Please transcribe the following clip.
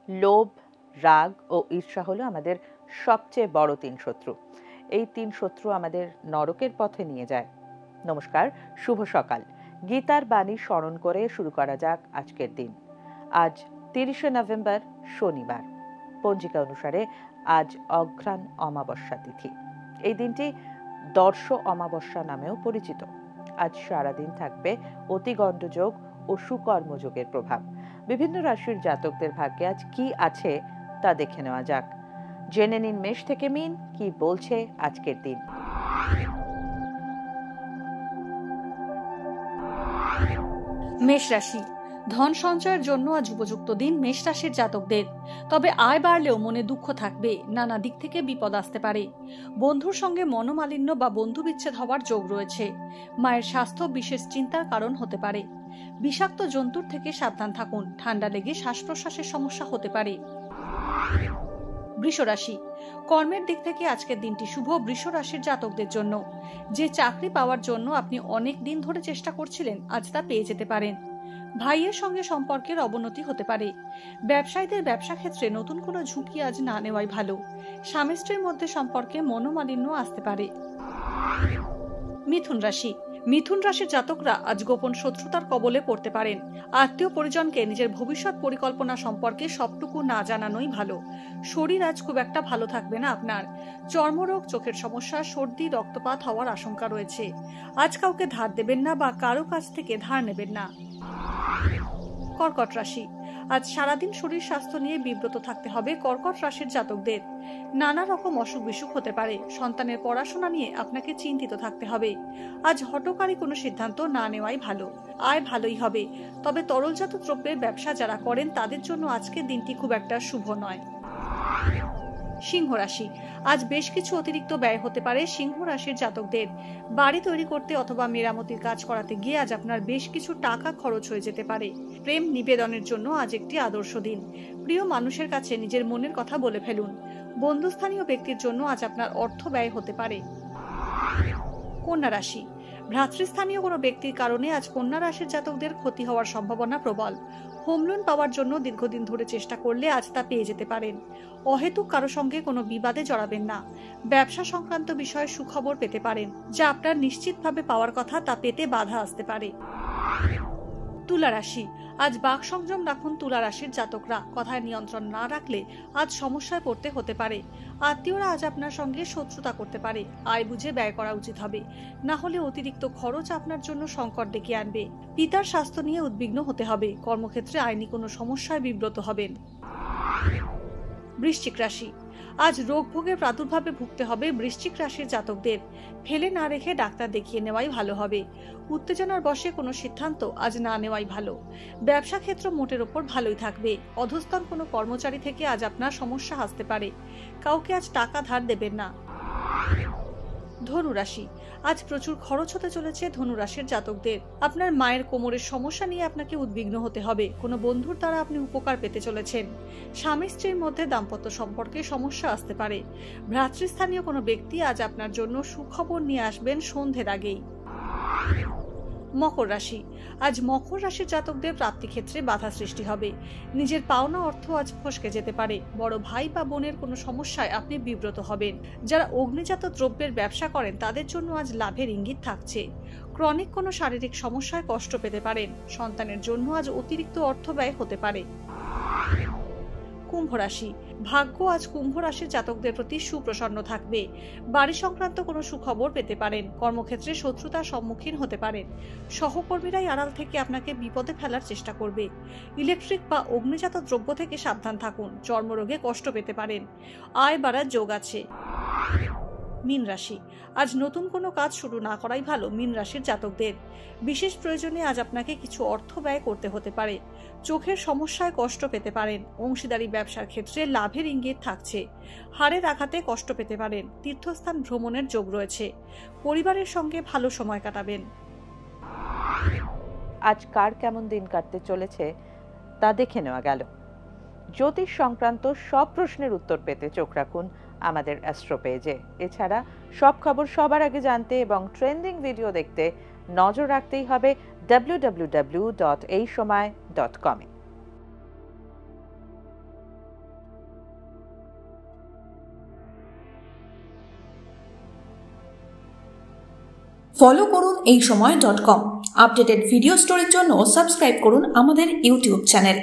লোভ, রাগ ও ঈর্ষা হলো আমাদের সবচেয়ে বড় ৩ শত্রু। এই ৩ শত্রু আমাদের নরকের পথে নিয়ে যায়। নমস্কার, শুভ সকাল। গীতার বাণী স্মরণ করে শুরু করা যাক আজকের দিন। আজ ৩০শে নভেম্বর, শনিবার। পঞ্জিকা অনুসারে আজ অঘ্রাণ অমাবস্যা তিথি। এই দিনটি দর্শ অমাবস্যা নামেও পরিচিত। আজ সারাদিন থাকবে অতিগণ্ডযোগ ও সুকর্মযোগের প্রভাব। বিভিন্ন রাশির জাতকদের ভাগ্যে আজ কি আছে তা দেখে নেওয়া যাক। জেনে নিন মেষ থেকে মীন কি বলছে আজকের দিন। মেষ রাশি, ধন সঞ্চয়ের জন্য আজ উপযুক্ত দিন মেষ রাশির জাতকদের। তবে আয় বাড়লেও মনে দুঃখ থাকবে, নানা দিক থেকে বিপদ আসতে পারে। বন্ধুর সঙ্গে মনোমালিন্য বা বন্ধু বিচ্ছেদ হওয়ার যোগ রয়েছে। মায়ের স্বাস্থ্য বিশেষ চিন্তার কারণ হতে পারে। বিষাক্ত জন্তুর থেকে সাবধান থাকুন, ঠান্ডা লেগে শ্বাস প্রশ্বাসের সমস্যা হতে পারে। বৃষ রাশি, কর্মের দিক থেকে আজকের দিনটি শুভ বৃষ রাশির জাতকদের জন্য। যে চাকরি পাওয়ার জন্য আপনি অনেক দিন ধরে চেষ্টা করছিলেন, আজ তা পেয়ে যেতে পারেন। ভাইয়ের সঙ্গে সম্পর্কের অবনতি হতে পারে। ব্যবসায়ীদের ব্যবসা ক্ষেত্রে নতুন কোনো ঝুঁকি আজ না নেওয়াই ভালো। স্বামী স্ত্রীর মধ্যে সম্পর্কে মনোমালিন্য আসতে পারে। মিথুন রাশি, মিথুন রাশির জাতকরা আজ গোপন শত্রুতার কবলে পড়তে পারেন। আত্মীয় পরিজনকে নিজের ভবিষ্যৎ পরিকল্পনা সম্পর্কে সবটুকু না জানানোই ভালো। শরীর আজ খুব একটা ভালো থাকবে না আপনার। চর্মরোগ, চোখের সমস্যা, সর্দি, রক্তপাত হওয়ার আশঙ্কা রয়েছে। আজ কাউকে ধার দেবেন না বা কারো কাছ থেকে ধার নেবেন না। কর্কট রাশি, আজ সারাদিন শরীর স্বাস্থ্য নিয়ে বিব্রত থাকতে হবে কর্কট রাশির জাতকদের। নানা রকম অসুখ বিসুখ হতে পারে। সন্তানের পড়াশোনা নিয়ে আপনাকে চিন্তিত থাকতে হবে। আজ হঠকারী কোনো সিদ্ধান্ত না নেওয়াই ভালো। আয় ভালোই হবে, তবে তরলজাত দ্রব্যের ব্যবসা যারা করেন তাদের জন্য আজকের দিনটি খুব একটা শুভ নয়। সিংহ রাশি, আজ বেশ কিছু অতিরিক্ত ব্যয় হতে পারে সিংহ রাশির জাতকদের। বাড়ি তৈরি করতে অথবা মেরামতির কাজ করাতে গিয়ে আজ আপনার বেশ কিছু টাকা খরচ হয়ে যেতে পারে। প্রেম নিবেদনের জন্য আজ একটি আদর্শ দিন। প্রিয় মানুষের কাছে নিজের মনের কথা বলে ফেলুন। বন্ধুস্থানীয় ব্যক্তির জন্য আজ আপনার অর্থ ব্যয় হতে পারে। কন্যা রাশি, ভ্রাতৃস্থানীয় কোনো ব্যক্তির কারণে আজ কন্যা রাশির জাতকদের ক্ষতি হওয়ার সম্ভাবনা প্রবল। হোম লোন পাওয়ার জন্য দীর্ঘদিন ধরে চেষ্টা করলে আজ তা পেয়ে যেতে পারেন। অহেতুক কারো সঙ্গে কোনো বিবাদে জড়াবেন না। ব্যবসা সংক্রান্ত বিষয়ে সুখবর পেতে পারেন, যা আপনার নিশ্চিতভাবে পাওয়ার কথা তা পেতে বাধা আসতে পারে। তুলা রাশি, আজ বাক সংযম রাখুন তুলা রাশির জাতকরা। কথায় নিয়ন্ত্রণ না রাখলে আজ সমস্যায় পড়তে হতে পারে। আত্মীয়রা আজ আপনার সঙ্গে শত্রুতা করতে পারে। আয় বুঝে ব্যয় করা উচিত হবে, না হলে অতিরিক্ত খরচ আপনার জন্য সংকট ডেকে আনবে। পিতার স্বাস্থ্য নিয়ে উদ্বিগ্ন হতে হবে। কর্মক্ষেত্রে আইনি কোনো সমস্যায় বিব্রত হবেন। বৃশ্চিক রাশি, আজ রোগ ভোগের প্রাদুর্ভাবে ভুগতে হবে বৃশ্চিক রাশির জাতকদের। ফেলে না রেখে ডাক্তার দেখিয়ে নেওয়াই ভালো হবে। উত্তেজনার বশে কোনো সিদ্ধান্ত আজ না নেওয়াই ভালো। ব্যবসা ক্ষেত্র মোটের ওপর ভালোই থাকবে। অধস্তন কোনো কর্মচারী থেকে আজ আপনার সমস্যা আসতে পারে। কাউকে আজ টাকা ধার দেবেন না। ধনু রাশি, আজ প্রচুর খরচ হতে চলেছে ধনু রাশির জাতকদের। আপনার মায়ের কোমরের সমস্যা নিয়ে আপনাকে উদ্বিগ্ন হতে হবে। কোনো বন্ধুর দ্বারা আপনি উপকার পেতে চলেছেন। স্বামী স্ত্রীর মধ্যে দাম্পত্য সম্পর্কে সমস্যা আসতে পারে। ভ্রাতৃস্থানীয় কোনো ব্যক্তি আজ আপনার জন্য সুখবর নিয়ে আসবেন সন্ধ্যের আগেই। মকর রাশি, আজ মকর রাশির জাতকদের প্রাপ্তি ক্ষেত্রে বাধা সৃষ্টি হবে। নিজের পাওনা অর্থ আজ ফসকে যেতে পারে। বড় ভাই বা বোনের কোনো সমস্যায় আপনি বিব্রত হবেন। যারা অগ্নিজাত দ্রব্যের ব্যবসা করেন তাদের জন্য আজ লাভের ইঙ্গিত থাকছে। ক্রনিক কোনো শারীরিক সমস্যায় কষ্ট পেতে পারেন। সন্তানের জন্য আজ অতিরিক্ত অর্থ ব্যয় হতে পারে। কুম্ভ রাশি, ভাগ্য আজ কুম্ভ রাশির জাতকদের প্রতি সুপ্রসন্ন থাকবে। বাড়ি সংক্রান্ত কোনো সুখবর পেতে পারেন। কর্মক্ষেত্রে শত্রুতার সম্মুখীন হতে পারেন। সহকর্মীরাই আড়াল থেকে আপনাকে বিপদে ফেলার চেষ্টা করবে। ইলেকট্রিক বা অগ্নিজাত দ্রব্য থেকে সাবধান থাকুন। চর্মরোগে কষ্ট পেতে পারেন। আয় বাড়ার যোগ আছে। মীন রাশি, আজ নতুন কোনো কাজ শুরু না করাই ভালো মীন রাশির জাতকদের। বিশেষ প্রয়োজনে আজ আপনাকে কিছু অর্থ ব্যয় করতে হতে পারে। চোখের সমস্যায় কষ্ট পেতে পারেন। অংশীদারি ব্যবসার ক্ষেত্রে লাভের ইঙ্গিত থাকছে। হাড়ের আঘাতে কষ্ট পেতে পারেন। তীর্থস্থান ভ্রমণের যোগ রয়েছে। পরিবারের সঙ্গে ভালো সময় কাটাবেন। আজ কার কেমন দিন কাটতে চলেছে তা দেখে নেওয়া গেল। জ্যোতিষ সংক্রান্ত সব প্রশ্নের উত্তর পেতে চোখ রাখুন আমাদের অ্যাস্ট্রো পেজে। এছাড়া সব খবর সবার আগে জানতে এবং ট্রেন্ডিং ভিডিও দেখতে নজর রাখতেই হবে www.eisomay.com-এ। ফলো করুন এই সময়.com। আপডেটেড ভিডিও স্টোরির জন্য সাবস্ক্রাইব করুন আমাদের ইউটিউব চ্যানেল।